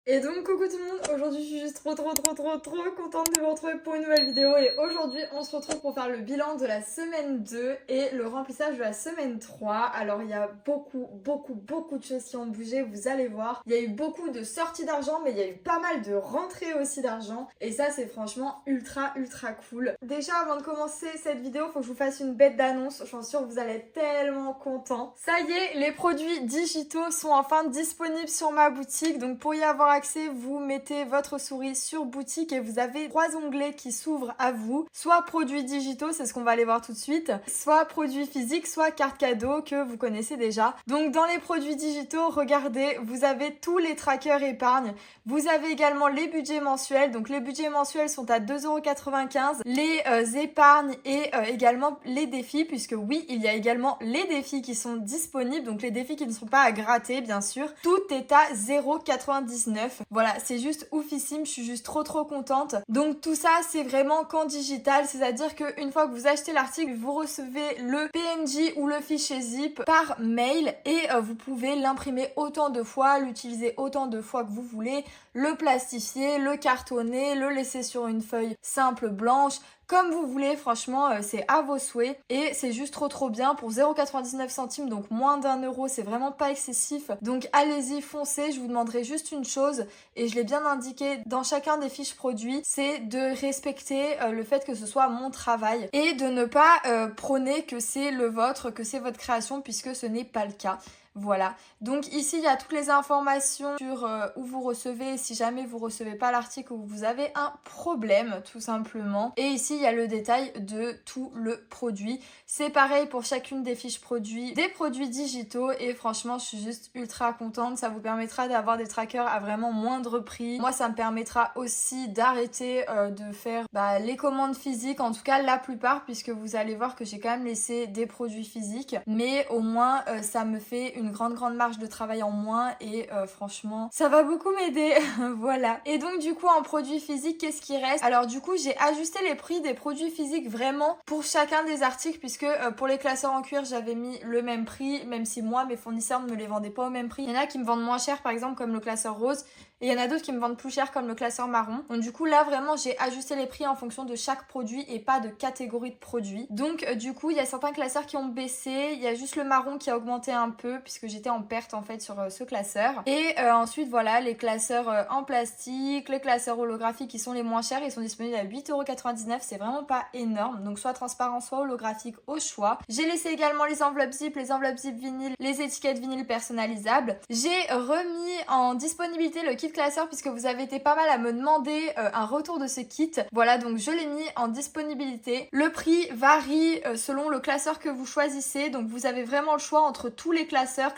Et donc coucou tout le monde, aujourd'hui je suis juste trop contente de vous retrouver pour une nouvelle vidéo et aujourd'hui on se retrouve pour faire le bilan de la semaine 2 et le remplissage de la semaine 3. Alors il y a beaucoup de choses qui ont bougé, vous allez voir. Il y a eu beaucoup de sorties d'argent mais il y a eu pas mal de rentrées aussi d'argent et ça c'est franchement ultra cool. Déjà avant de commencer cette vidéo, faut que je vous fasse une bête d'annonce, je suis sûre que vous allez être tellement contents. Ça y est, les produits digitaux sont enfin disponibles sur ma boutique, donc pour y avoir accès, vous mettez votre souris sur boutique et vous avez 3 onglets qui s'ouvrent à vous. Soit produits digitaux, c'est ce qu'on va aller voir tout de suite, soit produits physiques, soit carte cadeau que vous connaissez déjà. Donc dans les produits digitaux, regardez, vous avez tous les trackers épargne. Vous avez également les budgets mensuels. Donc les budgets mensuels sont à 2,95 €. Les épargnes et également les défis, puisque oui, il y a également les défis qui sont disponibles. Donc les défis qui ne sont pas à gratter, bien sûr. Tout est à 0,99 €. Voilà, c'est juste oufissime, je suis juste trop contente. Donc tout ça, c'est vraiment qu'en digital, c'est-à-dire qu'une fois que vous achetez l'article, vous recevez le PNG ou le fichier zip par mail et vous pouvez l'imprimer autant de fois, l'utiliser autant de fois que vous voulez, le plastifier, le cartonner, le laisser sur une feuille simple blanche, comme vous voulez, franchement, c'est à vos souhaits et c'est juste trop bien pour 0,99 centimes, donc moins d'1 €, c'est vraiment pas excessif. Donc allez-y, foncez, je vous demanderai juste une chose et je l'ai bien indiqué dans chacun des fiches produits, c'est de respecter le fait que ce soit mon travail et de ne pas prôner que c'est le vôtre, que c'est votre création puisque ce n'est pas le cas. Voilà, donc ici il y a toutes les informations sur où vous recevez, si jamais vous recevez pas l'article ou vous avez un problème tout simplement. Et ici il y a le détail de tout le produit. C'est pareil pour chacune des fiches produits, des produits digitaux et franchement je suis juste ultra contente. Ça vous permettra d'avoir des trackers à vraiment moindre prix. Moi ça me permettra aussi d'arrêter de faire les commandes physiques, en tout cas la plupart, puisque vous allez voir que j'ai quand même laissé des produits physiques. Mais au moins ça me fait une grande marge de travail en moins et franchement ça va beaucoup m'aider. Voilà. Et donc du coup en produits physiques, qu'est-ce qui reste? Alors du coup j'ai ajusté les prix des produits physiques vraiment pour chacun des articles, puisque pour les classeurs en cuir j'avais mis le même prix, même si moi mes fournisseurs ne me les vendaient pas au même prix. Il y en a qui me vendent moins cher par exemple comme le classeur rose, et il y en a d'autres qui me vendent plus cher comme le classeur marron. Donc du coup là vraiment j'ai ajusté les prix en fonction de chaque produit et pas de catégorie de produits. Donc du coup il y a certains classeurs qui ont baissé, il y a juste le marron qui a augmenté un peu puisque j'étais en perte en fait sur ce classeur. Et ensuite voilà, les classeurs en plastique, les classeurs holographiques qui sont les moins chers, ils sont disponibles à 8,99 €, c'est vraiment pas énorme. Donc soit transparent, soit holographique au choix. J'ai laissé également les enveloppes zip vinyle, les étiquettes vinyle personnalisables. J'ai remis en disponibilité le kit classeur puisque vous avez été pas mal à me demander un retour de ce kit. Voilà, donc je l'ai mis en disponibilité. Le prix varie selon le classeur que vous choisissez, donc vous avez vraiment le choix entre tous les classeur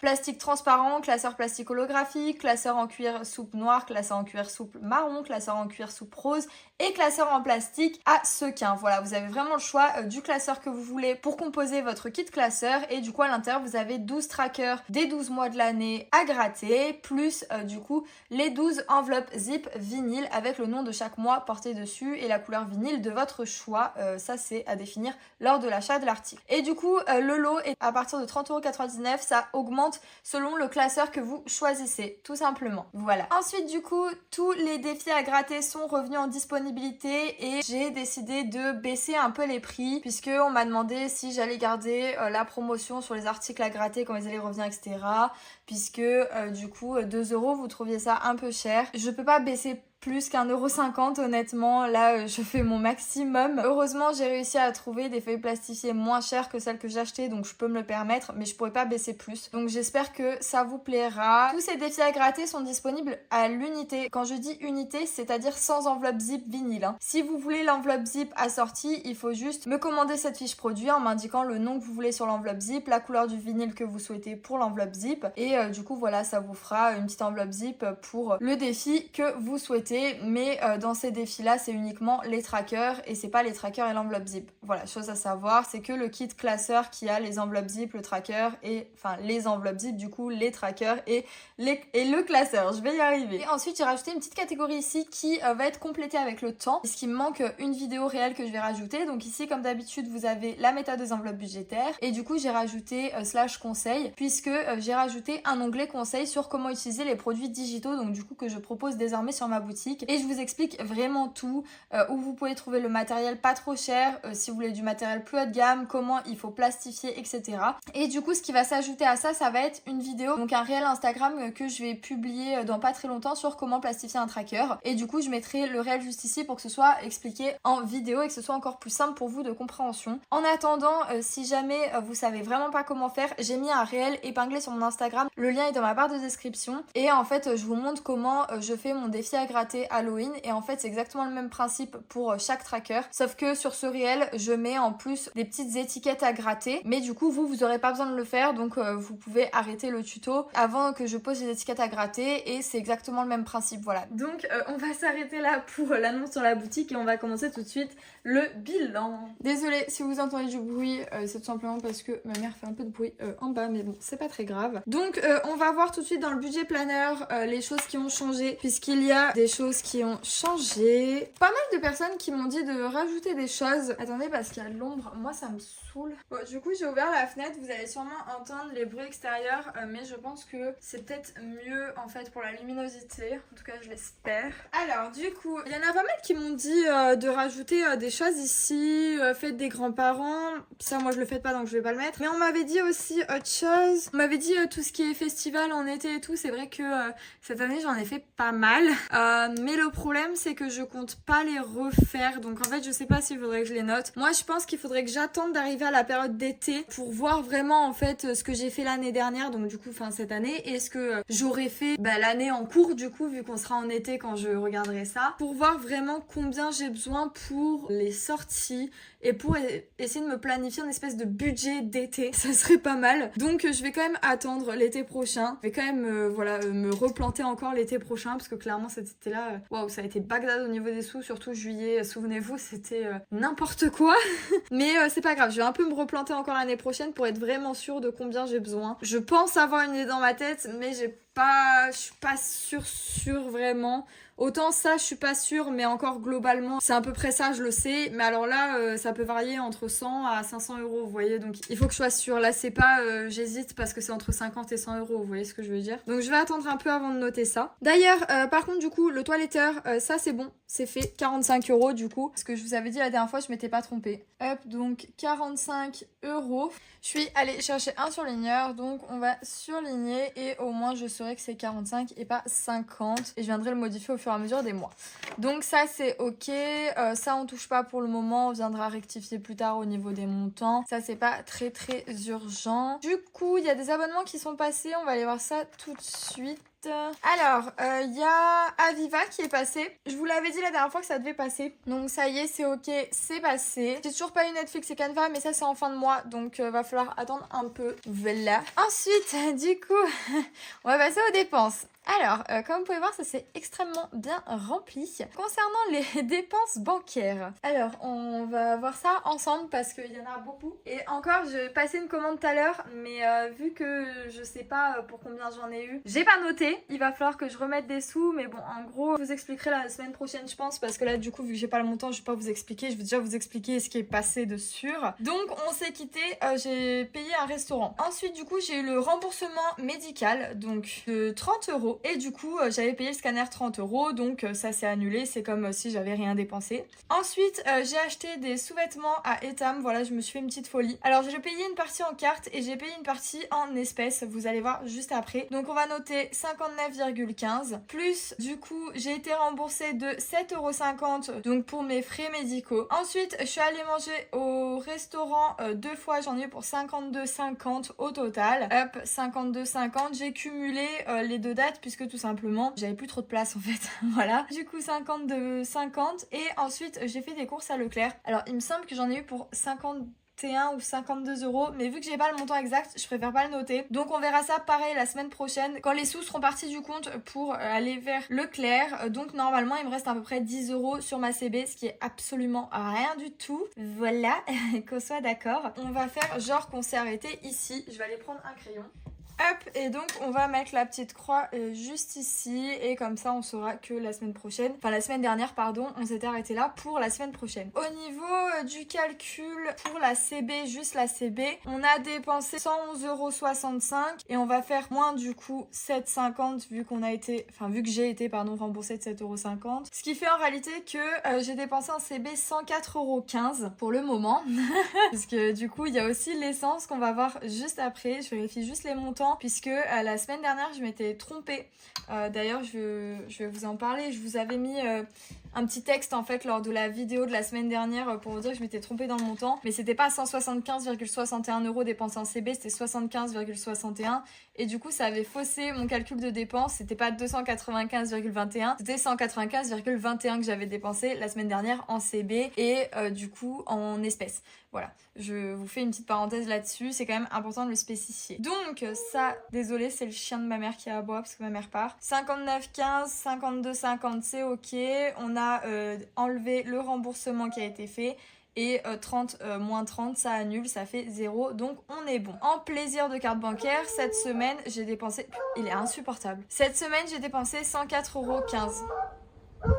plastique transparent, classeur plastique holographique, classeur en cuir souple noir, classeur en cuir souple marron, classeur en cuir souple rose et classeur en plastique à sequin. Voilà, vous avez vraiment le choix du classeur que vous voulez pour composer votre kit classeur et du coup à l'intérieur vous avez 12 trackers des 12 mois de l'année à gratter, plus du coup les 12 enveloppes zip vinyle avec le nom de chaque mois porté dessus et la couleur vinyle de votre choix. Ça c'est à définir lors de l'achat de l'article. Et du coup le lot est à partir de 30,99 €, ça augmente selon le classeur que vous choisissez, tout simplement. Voilà. Ensuite du coup tous les défis à gratter sont revenus en disponibilité et j'ai décidé de baisser un peu les prix puisque on m'a demandé si j'allais garder la promotion sur les articles à gratter quand ils allaient revenir, etc. Puisque du coup 2 € vous trouviez ça un peu cher. Je peux pas baisser plus qu'1,50 € honnêtement, là je fais mon maximum. Heureusement j'ai réussi à trouver des feuilles plastifiées moins chères que celles que j'achetais, donc je peux me le permettre, mais je pourrais pas baisser plus. Donc j'espère que ça vous plaira. Tous ces défis à gratter sont disponibles à l'unité. Quand je dis unité, c'est-à-dire sans enveloppe zip vinyle, hein. Si vous voulez l'enveloppe zip assortie, il faut juste me commander cette fiche produit en m'indiquant le nom que vous voulez sur l'enveloppe zip, la couleur du vinyle que vous souhaitez pour l'enveloppe zip, et du coup voilà, ça vous fera une petite enveloppe zip pour le défi que vous souhaitez été, mais dans ces défis là c'est uniquement les trackers et c'est pas les trackers et l'enveloppe zip. Voilà, chose à savoir, c'est que le kit classeur qui a les enveloppes zip, le tracker et enfin les enveloppes zip du coup, les trackers et le classeur, je vais y arriver. Et ensuite j'ai rajouté une petite catégorie ici qui va être complétée avec le temps, puisqu'il me manque une vidéo réelle que je vais rajouter. Donc ici comme d'habitude vous avez la méthode des enveloppes budgétaires et du coup j'ai rajouté slash conseil, puisque j'ai rajouté un onglet conseil sur comment utiliser les produits digitaux, donc du coup que je propose désormais sur ma boutique, et je vous explique vraiment tout, où vous pouvez trouver le matériel pas trop cher, si vous voulez du matériel plus haut de gamme, comment il faut plastifier, etc. Et du coup ce qui va s'ajouter à ça, ça va être une vidéo, donc un réel Instagram que je vais publier dans pas très longtemps sur comment plastifier un tracker, et du coup je mettrai le réel juste ici pour que ce soit expliqué en vidéo et que ce soit encore plus simple pour vous de compréhension. En attendant, si jamais vous savez vraiment pas comment faire, j'ai mis un réel épinglé sur mon Instagram, le lien est dans ma barre de description, et en fait je vous montre comment je fais mon défi à gratter Halloween, et en fait c'est exactement le même principe pour chaque tracker, sauf que sur ce réel je mets en plus des petites étiquettes à gratter, mais du coup vous aurez pas besoin de le faire, donc vous pouvez arrêter le tuto avant que je pose les étiquettes à gratter, et c'est exactement le même principe. Voilà, donc on va s'arrêter là pour l'annonce sur la boutique et on va commencer tout de suite le bilan. Désolée si vous entendez du bruit, c'est tout simplement parce que ma mère fait un peu de bruit en bas, mais bon c'est pas très grave. Donc on va voir tout de suite dans le budget planner les choses qui ont changé, puisqu'il y a des choses qui ont changé. Pas mal de personnes qui m'ont dit de rajouter des choses. Attendez parce qu'il y a de l'ombre, moi ça me saoule. Bon, du coup j'ai ouvert la fenêtre, vous allez sûrement entendre les bruits extérieurs, mais je pense que c'est peut-être mieux en fait pour la luminosité, en tout cas je l'espère. Alors du coup il y en a pas mal qui m'ont dit de rajouter des choses ici, fête des grands-parents, ça moi je le fais pas donc je vais pas le mettre, mais on m'avait dit aussi autre chose, on m'avait dit tout ce qui est festival en été et tout. C'est vrai que cette année j'en ai fait pas mal, mais le problème c'est que je compte pas les refaire, donc en fait je sais pas s'il faudrait que je les note. Moi je pense qu'il faudrait que j'attende d'arriver à la période d'été pour voir vraiment en fait ce que j'ai fait l'année dernière, donc du coup fin cette année, et ce que j'aurais fait l'année en cours du coup vu qu'on sera en été quand je regarderai ça, pour voir vraiment combien j'ai besoin pour les sorties et pour essayer de me planifier une espèce de budget d'été, ça serait pas mal. Donc je vais quand même attendre l'été prochain, je vais quand même me replanter encore l'été prochain, parce que clairement cet été là, waouh, ça a été Bagdad au niveau des sous, surtout juillet, souvenez-vous c'était n'importe quoi. Mais c'est pas grave, je vais un peu me replanter encore l'année prochaine pour être vraiment sûre de combien j'ai besoin. Je pense avoir une idée dans ma tête, mais je suis pas sûre vraiment. Autant ça je suis pas sûre, mais encore globalement c'est à peu près ça, je le sais, mais alors là ça peut varier entre 100 à 500 euros, vous voyez, donc il faut que je sois sûre. Là c'est pas j'hésite parce que c'est entre 50 et 100 euros, vous voyez ce que je veux dire. Donc je vais attendre un peu avant de noter ça. D'ailleurs par contre du coup le toiletteur, ça c'est bon, c'est fait, 45 euros du coup, parce que je vous avais dit la dernière fois je m'étais pas trompée. Hop, donc 45 euros. Je suis allée chercher un surligneur, donc on va surligner et au moins je saurai que c'est 45 et pas 50, et je viendrai le modifier au fur et à mesure des mois. Donc ça c'est ok, ça on touche pas pour le moment, on viendra rectifier plus tard au niveau des montants, ça c'est pas très urgent. Du coup il y a des abonnements qui sont passés, on va aller voir ça tout de suite. Alors, il y a Aviva qui est passé. Je vous l'avais dit la dernière fois que ça devait passer. Donc ça y est, c'est ok, c'est passé. J'ai toujours pas eu Netflix et Canva, mais ça c'est en fin de mois, donc va falloir attendre un peu. Voilà. Ensuite, du coup, on va passer aux dépenses. Alors, comme vous pouvez voir, ça c'est extrêmement bien rempli. Concernant les dépenses bancaires, alors on va voir ça ensemble parce qu'il y en a beaucoup. Et encore, j'ai passé une commande tout à l'heure, mais vu que je sais pas pour combien j'en ai eu, j'ai pas noté. Il va falloir que je remette des sous, mais bon, en gros, je vous expliquerai la semaine prochaine, je pense, parce que là, du coup, vu que j'ai pas le montant, je vais pas vous expliquer. Je vais déjà vous expliquer ce qui est passé de sûr. Donc, on s'est quitté. J'ai payé un restaurant. Ensuite, du coup, j'ai eu le remboursement médical, donc de 30 euros. Et du coup, j'avais payé le scanner 30 euros, donc ça s'est annulé, c'est comme si j'avais rien dépensé. Ensuite, j'ai acheté des sous-vêtements à Etam, voilà, je me suis fait une petite folie. Alors, j'ai payé une partie en carte et j'ai payé une partie en espèces, vous allez voir juste après. Donc, on va noter 59,15. Plus, du coup, j'ai été remboursée de 7,50 € donc pour mes frais médicaux. Ensuite, je suis allée manger au restaurant 2 fois, j'en ai eu pour 52,50 au total. Hop, 52,50, j'ai cumulé les 2 dates puisque tout simplement j'avais plus trop de place en fait. Voilà, du coup 52,50, et ensuite j'ai fait des courses à Leclerc. Alors il me semble que j'en ai eu pour 50 51 ou 52 euros, mais vu que j'ai pas le montant exact, je préfère pas le noter. Donc on verra ça pareil la semaine prochaine quand les sous seront partis du compte pour aller vers Leclerc. Donc normalement il me reste à peu près 10 euros sur ma CB, ce qui est absolument rien du tout. Voilà, qu'on soit d'accord. On va faire genre qu'on s'est arrêté ici. Je vais aller prendre un crayon. Hop, et donc on va mettre la petite croix juste ici et comme ça on saura que la semaine prochaine, enfin la semaine dernière pardon, on s'était arrêté là pour la semaine prochaine. Au niveau du calcul pour la CB, juste la CB, on a dépensé 111,65 € et on va faire moins du coup 7,50 vu qu'on a été, enfin vu que j'ai été pardon remboursée de 7,50 €. Ce qui fait en réalité que j'ai dépensé en CB 104,15 € pour le moment. Parce que du coup il y a aussi l'essence qu'on va voir juste après, je vérifie juste les montants. Puisque la semaine dernière je m'étais trompée. D'ailleurs je vais vous en parler. Je vous avais mis un petit texte en fait lors de la vidéo de la semaine dernière pour vous dire que je m'étais trompée dans le montant. Mais c'était pas 175,61 € dépensés en CB, c'était 75,61 et du coup ça avait faussé mon calcul de dépenses. C'était pas 295,21, c'était 195,21 que j'avais dépensé la semaine dernière en CB et du coup en espèces. Voilà, je vous fais une petite parenthèse là-dessus, c'est quand même important de le spécifier. Donc ça, désolé, c'est le chien de ma mère qui aboie parce que ma mère part. 59,15, 52,50 c'est ok, on a enlevé le remboursement qui a été fait. Et 30 moins 30 ça annule, ça fait 0, donc on est bon. En plaisir de carte bancaire, cette semaine j'ai dépensé, il est insupportable. Cette semaine j'ai dépensé 104,15 €.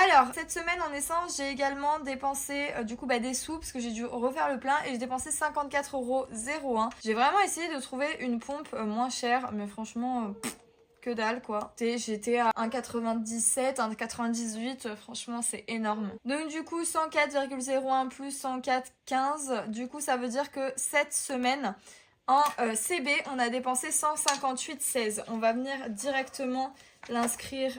Alors, cette semaine en essence, j'ai également dépensé du coup des sous parce que j'ai dû refaire le plein et j'ai dépensé 54,01 €. J'ai vraiment essayé de trouver une pompe moins chère, mais franchement, que dalle quoi. J'étais à 1,97, 1,98, franchement c'est énorme. Donc du coup 104,01 plus 104,15, du coup ça veut dire que cette semaine en CB on a dépensé 158,16. On va venir directement l'inscrire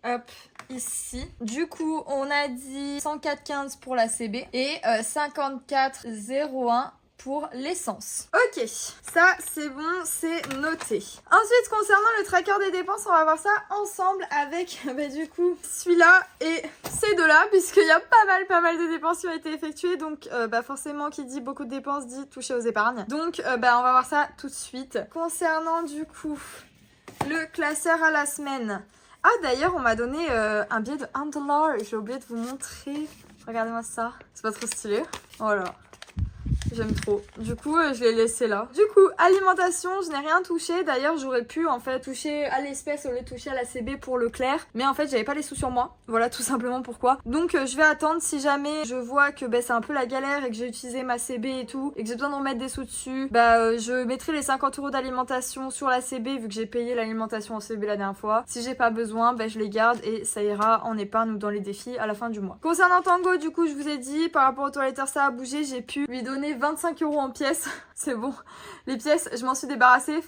hop ici. Du coup on a dit 104,15 pour la CB et 54,01 pour l'essence. Ok, ça c'est bon, c'est noté. Ensuite, concernant le tracker des dépenses, on va voir ça ensemble avec du coup celui-là et ces deux-là, puisqu'il y a pas mal de dépenses qui ont été effectuées. Donc forcément, qui dit beaucoup de dépenses dit toucher aux épargnes. Donc on va voir ça tout de suite. Concernant du coup le classeur à la semaine. Ah d'ailleurs, on m'a donné un billet de $1. J'ai oublié de vous montrer. Regardez-moi ça. C'est pas trop stylé. Voilà. J'aime trop. Du coup, je l'ai laissé là. Du coup, alimentation, je n'ai rien touché. D'ailleurs, j'aurais pu en fait toucher à l'espèce au lieu de toucher à la CB pour Leclerc. Mais en fait, j'avais pas les sous sur moi. Voilà tout simplement pourquoi. Donc, je vais attendre si jamais je vois que c'est un peu la galère et que j'ai utilisé ma CB et tout et que j'ai besoin de remettre des sous dessus. Je mettrai les 50 € d'alimentation sur la CB vu que j'ai payé l'alimentation en CB la dernière fois. Si j'ai pas besoin, je les garde et ça ira en épargne ou dans les défis à la fin du mois. Concernant Tango, du coup, je vous ai dit, par rapport au toiletteur, ça a bougé. J'ai pu lui donner 25 € en pièces, c'est bon. Les pièces, je m'en suis débarrassée,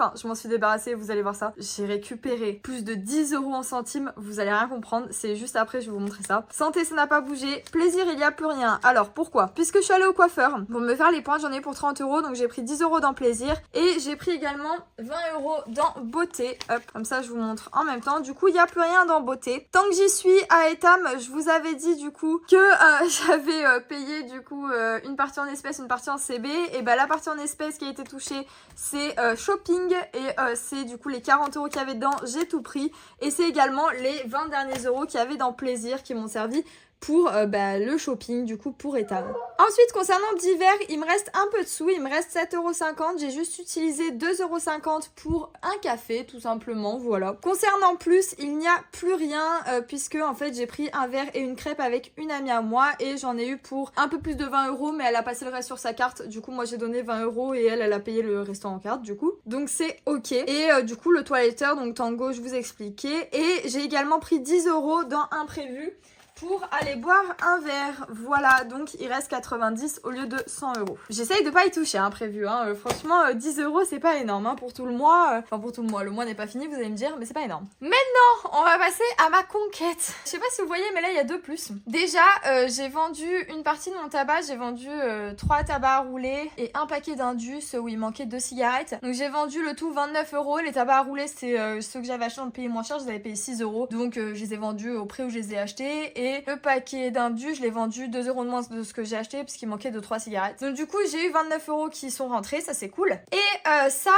vous allez voir ça. J'ai récupéré plus de 10 € en centimes, vous allez rien comprendre, c'est juste après, je vais vous montrer ça. Santé, ça n'a pas bougé. Plaisir, il n'y a plus rien. Alors, pourquoi? Puisque je suis allée au coiffeur pour me faire les points, j'en ai pour 30 €, donc j'ai pris 10 € dans plaisir et j'ai pris également 20 € dans beauté. Hop, comme ça, je vous montre en même temps. Du coup, il n'y a plus rien dans beauté. Tant que j'y suis à Etam, je vous avais dit du coup que j'avais payé du coup une partie en espèces, une partie en CB. Et la partie en espèces qui a été touchée, c'est shopping et c'est du coup les 40 € qu'il y avait dedans, j'ai tout pris. Et c'est également les 20 derniers euros qu'il y avait dans plaisir qui m'ont servi pour le shopping du coup pour Etam. Ensuite concernant divers, il me reste un peu de sous, il me reste 7,50 €, j'ai juste utilisé 2,50 € pour un café tout simplement, voilà. Concernant plus, il n'y a plus rien puisque en fait j'ai pris un verre et une crêpe avec une amie à moi et j'en ai eu pour un peu plus de 20 € mais elle a passé le reste sur sa carte, du coup moi j'ai donné 20 € et elle a payé le restant en carte du coup. Donc c'est ok. Et du coup le toiletteur, donc Tango je vous expliquais, et j'ai également pris 10 € dans imprévu pour aller boire un verre. Voilà, donc il reste 90 au lieu de 100 €. J'essaye de pas y toucher, prévu. Franchement, 10 € c'est pas énorme pour tout le mois. Enfin, pour tout le mois. Le mois n'est pas fini, vous allez me dire, mais c'est pas énorme. Maintenant, on va passer à ma conquête. Je sais pas si vous voyez, mais là, il y a 2 plus. Déjà, j'ai vendu une partie de mon tabac. J'ai vendu 3 tabacs à rouler et un paquet d'Indus où il manquait 2 cigarettes. Donc, j'ai vendu le tout 29 €. Les tabacs à rouler, c'est ceux que j'avais achetés dans le pays moins cher. Je les avais payé 6 €. Donc, je les ai vendus au prix où je les ai achetés. Et et le paquet d'Indu, je l'ai vendu 2 € de moins de ce que j'ai acheté parce qu'il manquait 2-3 cigarettes. Donc du coup, j'ai eu 29 € qui sont rentrés, ça c'est cool. Et ça...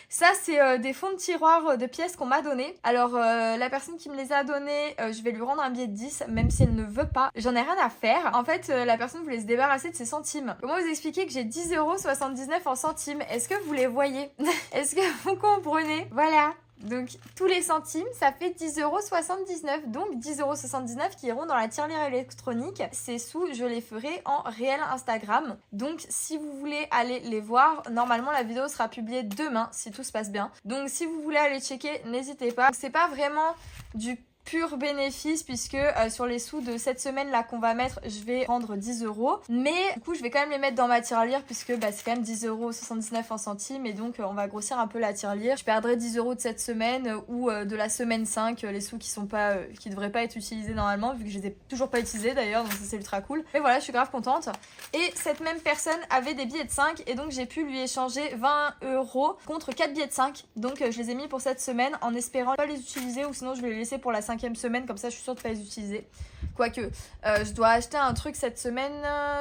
Ça, c'est des fonds de tiroir de pièces qu'on m'a donné. Alors, la personne qui me les a donnés, je vais lui rendre un billet de 10, même si elle ne veut pas. J'en ai rien à faire. En fait, la personne voulait se débarrasser de ses centimes. Comment vous expliquer que j'ai 10,79 € en centimes? Est-ce que vous les voyez? Est-ce que vous comprenez? Voilà. Donc tous les centimes, ça fait 10,79 €. Donc 10,79 € qui iront dans la tirelire électronique. Ces sous, je les ferai en réel Instagram. Donc si vous voulez aller les voir, normalement la vidéo sera publiée demain si tout se passe bien. Donc si vous voulez aller checker, n'hésitez pas. C'est pas vraiment du pur bénéfice puisque sur les sous de cette semaine là qu'on va mettre, je vais prendre 10 €, mais du coup je vais quand même les mettre dans ma tirelire puisque c'est quand même 10,79 € en centimes et donc on va grossir un peu la tirelire. Je perdrai 10 € de cette semaine ou de la semaine 5, les sous qui sont pas qui devraient pas être utilisés normalement vu que je les ai toujours pas utilisés d'ailleurs, donc ça c'est ultra cool. Mais voilà, je suis grave contente. Et cette même personne avait des billets de 5 et donc j'ai pu lui échanger 20 € contre 4 billets de 5. Donc je les ai mis pour cette semaine en espérant pas les utiliser ou sinon je vais les laisser pour la 5e semaine, comme ça je suis sûre de pas les utiliser. Quoique, je dois acheter un truc cette semaine,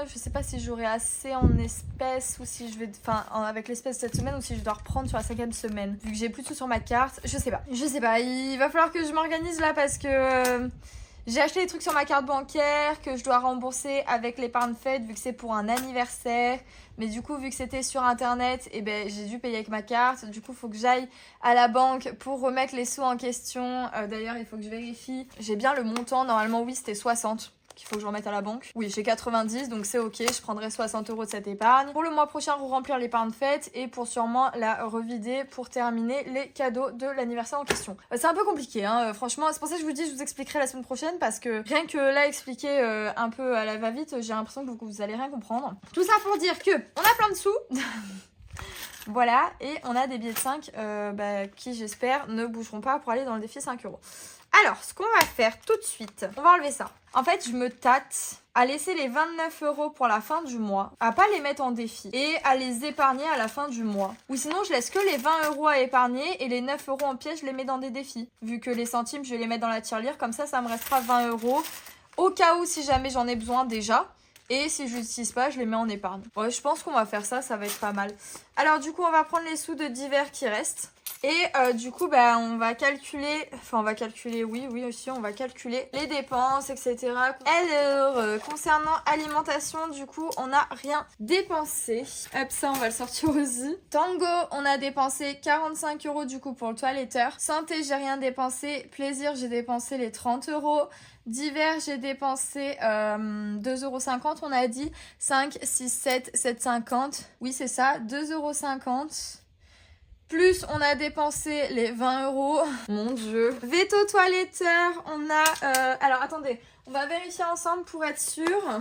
je sais pas si j'aurai assez en espèces ou si je vais, enfin avec l'espèce cette semaine ou si je dois reprendre sur la 5e semaine. Vu que j'ai plus de sous sur ma carte, je sais pas, il va falloir que je m'organise là parce que... j'ai acheté des trucs sur ma carte bancaire que je dois rembourser avec l'épargne faite vu que c'est pour un anniversaire. Mais du coup, vu que c'était sur internet, j'ai dû payer avec ma carte. Du coup, il faut que j'aille à la banque pour remettre les sous en question. D'ailleurs, il faut que je vérifie. J'ai bien le montant. Normalement, oui, c'était 60 qu'il faut que je remette à la banque. Oui, j'ai 90, donc c'est ok. Je prendrai 60 € de cette épargne. Pour le mois prochain, remplir l'épargne faite et pour sûrement la revider pour terminer les cadeaux de l'anniversaire en question. C'est un peu compliqué, hein. Franchement, c'est pour ça que je vous dis, je vous expliquerai la semaine prochaine parce que rien que là, expliquer un peu à la va-vite, j'ai l'impression que vous allez rien comprendre. Tout ça pour dire que on a plein de sous. Voilà, et on a des billets de 5 qui, j'espère, ne bougeront pas pour aller dans le défi 5 €. Alors, ce qu'on va faire tout de suite, on va enlever ça. En fait, je me tâte à laisser les 29 € pour la fin du mois, à pas les mettre en défi et à les épargner à la fin du mois. Ou sinon, je laisse que les 20 € à épargner et les 9 € en pièce, je les mets dans des défis. Vu que les centimes, je vais les mettre dans la tirelire, comme ça me restera 20 € au cas où si jamais j'en ai besoin déjà. Et si je l'utilise pas, je les mets en épargne. Ouais, je pense qu'on va faire ça, ça va être pas mal. Alors du coup, on va prendre les sous de divers qui restent. Et du coup, on va calculer... Enfin, on va calculer, oui, aussi, on va calculer les dépenses, etc. Alors, concernant alimentation, du coup, on n'a rien dépensé. Hop, ça, on va le sortir aussi. Tango, on a dépensé 45 € du coup pour le toiletteur. Santé, j'ai rien dépensé. Plaisir, j'ai dépensé les 30 €. Divers, j'ai dépensé 2,50 €, on a dit. 5, 6, 7, 7,50. Oui, c'est ça, 2,50 €. Plus, on a dépensé les 20 €. Mon Dieu. Veto toiletteur, on a... alors, attendez, on va vérifier ensemble pour être sûr.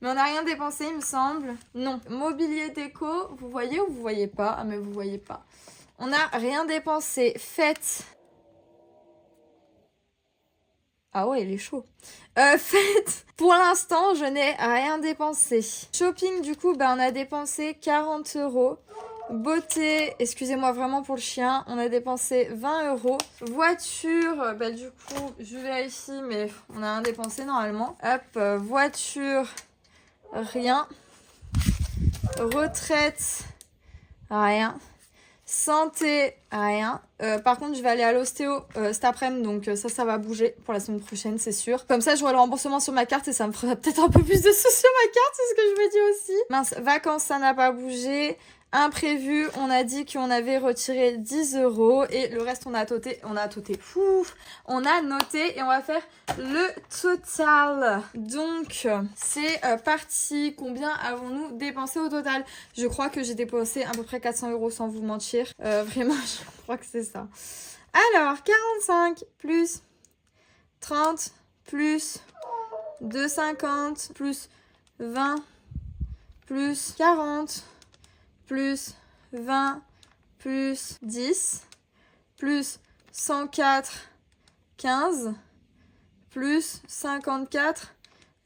Mais on n'a rien dépensé, il me semble. Non. Mobilier déco, vous voyez ou vous voyez pas? Ah, mais vous voyez pas. On n'a rien dépensé. Fête. Ah ouais, il est chaud. Fête. Pour l'instant, je n'ai rien dépensé. Shopping, du coup, on a dépensé 40 €. Beauté, excusez-moi vraiment pour le chien, on a dépensé 20 €. Voiture, du coup, je vérifie, mais on a rien dépensé normalement. Hop, voiture, rien. Retraite, rien. Santé, rien. Par contre, je vais aller à l'ostéo cet après-midi, donc ça va bouger pour la semaine prochaine, c'est sûr. Comme ça, j'aurai le remboursement sur ma carte et ça me fera peut-être un peu plus de sous sur ma carte, c'est ce que je me dis aussi. Mince, vacances, ça n'a pas bougé. Imprévu, on a dit qu'on avait retiré 10 € et le reste on a noté et on va faire le total. Donc c'est parti. Combien avons-nous dépensé au total? Je crois que j'ai dépensé à peu près 400 € sans vous mentir. Vraiment, je crois que c'est ça. Alors 45 plus 30 plus 2,50 plus 20 plus 40 plus 20 plus 10 plus 104 15 plus 54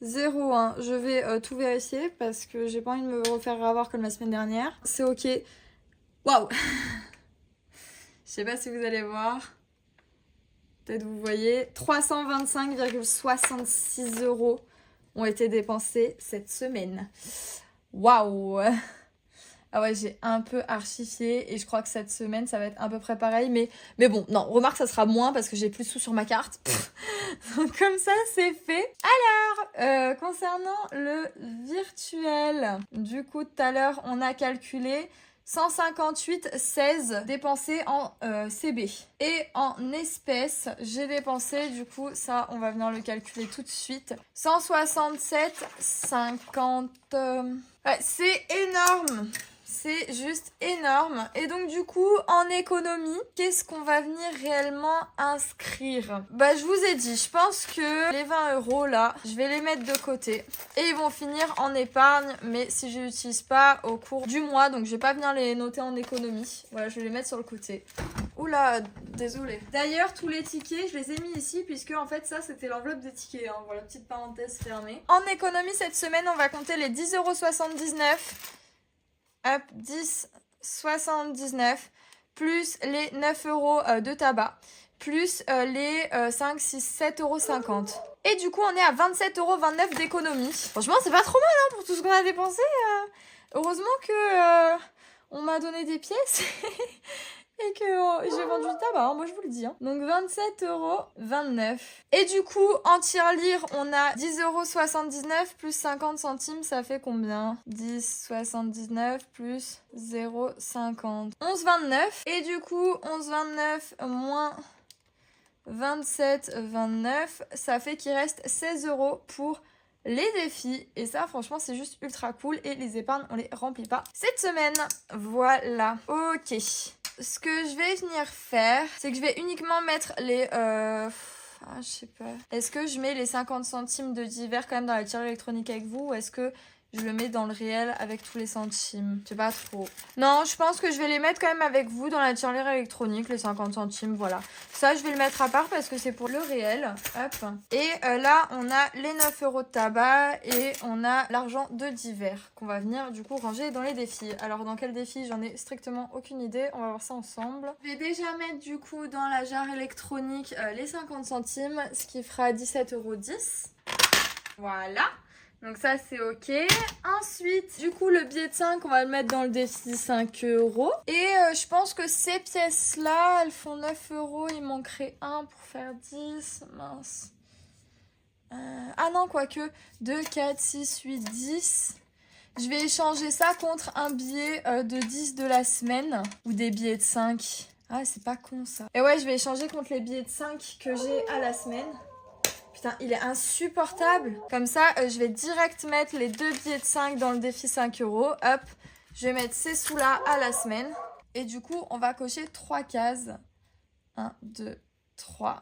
0,1. Je vais tout vérifier parce que j'ai pas envie de me refaire avoir comme la semaine dernière. C'est ok. Waouh. Je sais pas si vous allez voir. peut-être vous voyez, 325,66 € ont été dépensés cette semaine. Waouh! Ah ouais, j'ai un peu archifié et je crois que cette semaine, ça va être à peu près pareil. Mais bon, non, remarque, ça sera moins parce que j'ai plus de sous sur ma carte. Donc comme ça, c'est fait. Alors, concernant le virtuel, du coup, tout à l'heure, on a calculé 158,16 dépensés en CB. Et en espèces, j'ai dépensé, du coup, ça, on va venir le calculer tout de suite. 167,50. Ouais, c'est énorme. C'est juste énorme. Et donc du coup, en économie, qu'est-ce qu'on va venir réellement inscrire? Bah je vous ai dit, je pense que les 20 € là, je vais les mettre de côté. Et ils vont finir en épargne, mais si je les utilise pas au cours du mois, donc je vais pas venir les noter en économie. Voilà, je vais les mettre sur le côté. Oula, désolée. D'ailleurs, tous les tickets, je les ai mis ici puisque en fait ça c'était l'enveloppe des tickets. Hein. Voilà, petite parenthèse fermée. En économie, cette semaine, on va compter les 10,79 €. Hop, 10,79 plus les 9 € de tabac, plus les 5, 6, 7,50 €. Et du coup, on est à 27,29 € d'économie. Franchement, c'est pas trop mal hein, pour tout ce qu'on a dépensé. Heureusement que on m'a donné des pièces et que j'ai vendu du tabac, hein, moi je vous le dis. Hein. Donc 27,29 €. Et du coup, en tirelire, on a 10,79 € plus 50 centimes, ça fait combien? 10,79 plus 0,50. 11,29. Et du coup, 11,29 moins 27,29, ça fait qu'il reste 16 € pour les défis. Et ça, franchement, c'est juste ultra cool. Et les épargnes, on les remplit pas cette semaine. Voilà. Ok. Ce que je vais venir faire, c'est que je vais uniquement mettre les... je sais pas. Est-ce que je mets les 50 centimes de divers quand même dans la tirelire électronique avec vous ou est-ce que je le mets dans le réel avec tous les centimes? Je sais pas trop. Non, je pense que je vais les mettre quand même avec vous dans la tirelire électronique, les 50 centimes, voilà. Ça, je vais le mettre à part parce que c'est pour le réel. Hop. Et là, on a les 9 € de tabac et on a l'argent de divers qu'on va venir du coup ranger dans les défis. Alors, dans quel défi? J'en ai strictement aucune idée. On va voir ça ensemble. Je vais déjà mettre du coup dans la jarre électronique les 50 centimes, ce qui fera 17,10 €. Voilà. Donc ça c'est ok. Ensuite, du coup le billet de 5, on va le mettre dans le défi 5 €. Et je pense que ces pièces-là, elles font 9 €. Il manquerait un pour faire 10. Mince. Ah non, quoique. 2, 4, 6, 8, 10. Je vais échanger ça contre un billet de 10 de la semaine. Ou des billets de 5. Ah, c'est pas con ça. Et ouais, je vais échanger contre les billets de 5 que j'ai à la semaine. Putain, il est insupportable. Comme ça, je vais direct mettre les 2 billets de 5 dans le défi 5 €. Hop, je vais mettre ces sous-là à la semaine. Et du coup, on va cocher 3 cases. 1, 2, 3.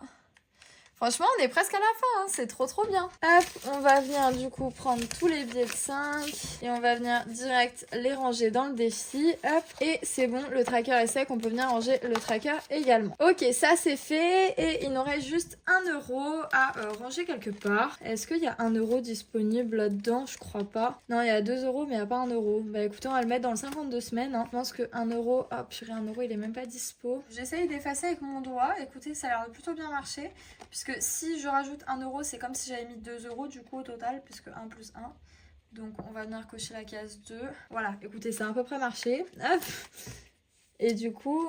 Franchement, on est presque à la fin, hein. C'est trop bien. Hop, on va venir du coup prendre tous les billets de 5 et on va venir direct les ranger dans le défi. Hop, et c'est bon, le tracker est sec, on peut venir ranger le tracker également. Ok, ça c'est fait et il nous reste juste 1 € à ranger quelque part. Est-ce qu'il y a 1 € disponible là-dedans? Je crois pas. Non, il y a 2 € mais il n'y a pas 1 €. Bah écoutez, on va le mettre dans le 52 semaines. Hein. Je pense que 1 €, ah purée, 1 € il est même pas dispo. J'essaye d'effacer avec mon doigt. Écoutez, ça a l'air de plutôt bien marcher. Puisque si je rajoute 1 €, c'est comme si j'avais mis 2 € du coup au total, puisque 1 plus 1. Donc on va venir cocher la case 2. Voilà, écoutez, ça a à peu près marché. Hop. Et du coup,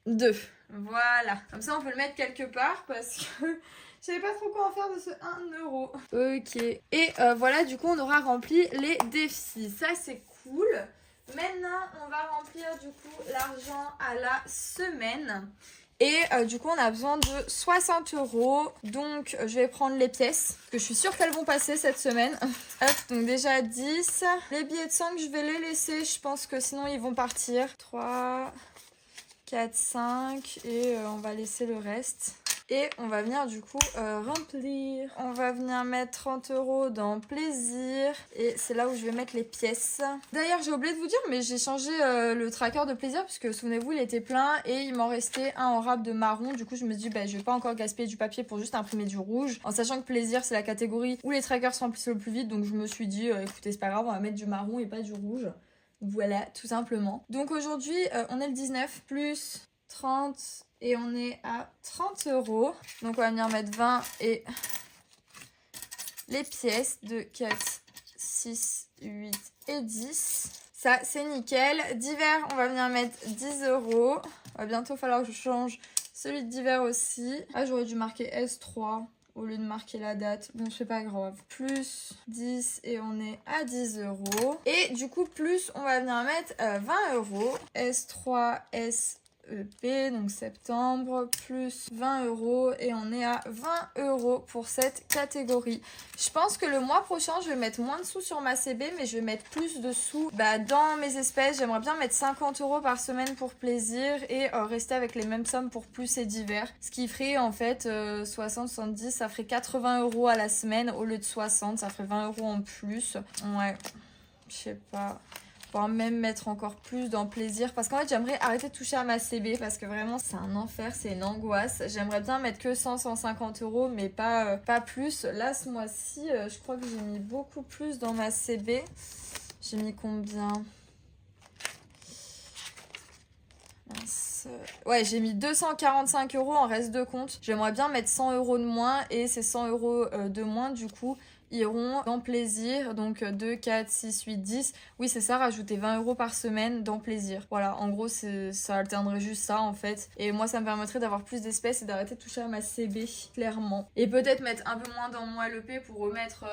2. Voilà. Comme ça, on peut le mettre quelque part parce que je savais pas trop quoi en faire de ce 1 €. Ok. Et voilà, du coup, on aura rempli les défis. Ça, c'est cool. Maintenant, on va remplir du coup l'argent à la semaine. Et du coup on a besoin de 60 €. Donc je vais prendre les pièces, parce que je suis sûre qu'elles vont passer cette semaine. Hop, donc déjà 10. Les billets de 5 je vais les laisser, je pense que sinon ils vont partir. 3, 4, 5 et on va laisser le reste. Et on va venir du coup remplir. On va venir mettre 30 € dans plaisir. Et c'est là où je vais mettre les pièces. D'ailleurs j'ai oublié de vous dire, mais j'ai changé le tracker de plaisir. Puisque souvenez-vous il était plein et il m'en restait un en râpe de marron. Du coup je me suis dit bah, je vais pas encore gaspiller du papier pour juste imprimer du rouge. En sachant que plaisir c'est la catégorie où les trackers se remplissent le plus vite. Donc je me suis dit écoutez c'est pas grave, on va mettre du marron et pas du rouge. Voilà, tout simplement. Donc aujourd'hui on est le 19 plus 30 Et on est à 30 €. Donc on va venir mettre 20 et les pièces de 4, 6, 8 et 10. Ça, c'est nickel. D'hiver, on va venir mettre 10 €. Il va bientôt falloir que je change celui d'hiver aussi. Ah, j'aurais dû marquer S3 au lieu de marquer la date. Bon, c'est pas grave. Plus 10 et on est à 10 €. Et du coup, plus, on va venir mettre 20 €. S3, SEP, donc septembre, plus 20 € et on est à 20 € pour cette catégorie. Je pense que le mois prochain, je vais mettre moins de sous sur ma CB, mais je vais mettre plus de sous dans mes espèces. J'aimerais bien mettre 50 € par semaine pour plaisir et rester avec les mêmes sommes pour plus et divers. Ce qui ferait en fait 60, 70, ça ferait 80 € à la semaine au lieu de 60, ça ferait 20 € en plus. Ouais, je sais pas. Pouvoir même mettre encore plus dans plaisir parce qu'en fait j'aimerais arrêter de toucher à ma CB parce que vraiment c'est un enfer, c'est une angoisse. J'aimerais bien mettre que 100, 150 € mais pas plus. Là ce mois-ci je crois que j'ai mis beaucoup plus dans ma CB. J'ai mis combien? Ouais, j'ai mis 245 € en reste de compte. J'aimerais bien mettre 100 € de moins et ces 100 € de moins du coup iront dans plaisir, donc 2, 4, 6, 8, 10. Oui, c'est ça, rajouter 20 € par semaine dans plaisir. Voilà, en gros, ça alternerait juste ça, en fait. Et moi, ça me permettrait d'avoir plus d'espèces et d'arrêter de toucher à ma CB, clairement. Et peut-être mettre un peu moins dans mon LEP pour remettre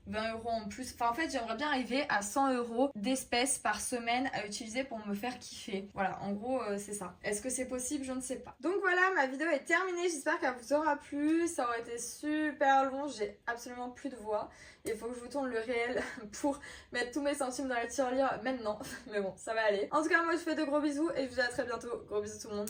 20 € en plus. Enfin, en fait, j'aimerais bien arriver à 100 € d'espèces par semaine à utiliser pour me faire kiffer. Voilà, en gros, c'est ça. Est-ce que c'est possible? Je ne sais pas. Donc voilà, ma vidéo est terminée. J'espère qu'elle vous aura plu. Ça aurait été super long. J'ai absolument plus de voix. Il faut que je vous tourne le réel pour mettre tous mes centimes dans la tirelire maintenant. Mais bon, ça va aller. En tout cas, moi, je vous fais de gros bisous et je vous dis à très bientôt. Gros bisous tout le monde.